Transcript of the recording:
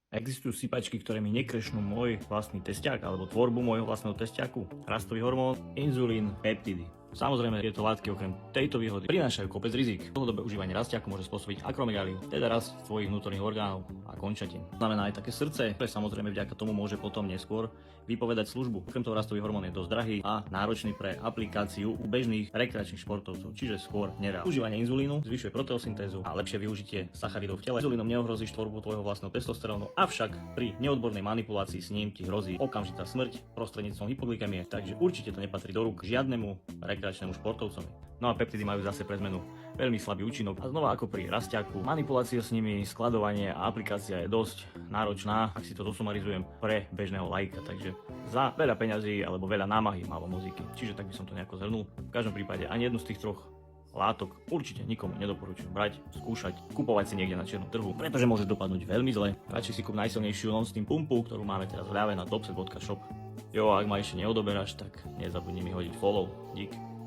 Existujú sypačky, ktoré mi nekrešnú môj vlastný testiak alebo tvorbu môjho vlastného testiaku, rastový hormón, inzulín, peptidy. Samozrejme, tieto látky okrem tejto výhody prinášajú kopec rizik. Dlhodobé užívanie rastiaku môže spôsobiť akromegaliu, teda rast svojich vnútorných orgánov a končatín. Znamená aj také srdce, ktoré samozrejme vďaka tomu môže potom neskôr vypovedať službu. Okrem toho rastový hormón je dosť drahý a náročný pre aplikáciu u bežných rekreačných športovcov, čiže skôr nereálne. Užívanie inzulínu zvyšuje proteosyntézu a lepšie využitie sacharidov v tele. Inzulínom neohrozíš tvorbu tvojho vlastného testosterónu, avšak pri neodbornej manipulácii s ním ti hrozí okamžitá smrť prostredníctvom hypoglykemie, takže určite to nepatrí do rúk žiadnemu rekreačnému športovcovi. No a peptidy majú zase pre zmenu veľmi slabý účinok a znova ako pri rastiaku, manipulácia s nimi, skladovanie a aplikácia je dosť náročná, ak si to zosumarizujem, pre bežného laika, takže za veľa peňazí alebo veľa námahy málo muziky. Čiže tak by som to nejako zhrnul. V každom prípade ani jednu z tých troch látok určite nikomu nedoporučujem brať, skúšať, kupovať si niekde na čiernom trhu, pretože môže dopadnúť veľmi zle. Radšej si kúp najsilnejšiu non-steam pumpu, ktorú máme teraz v ľave na topset.shop. Jo, ak ma ešte neodoberáš, tak nezabudni mi hodiť follow. Dík.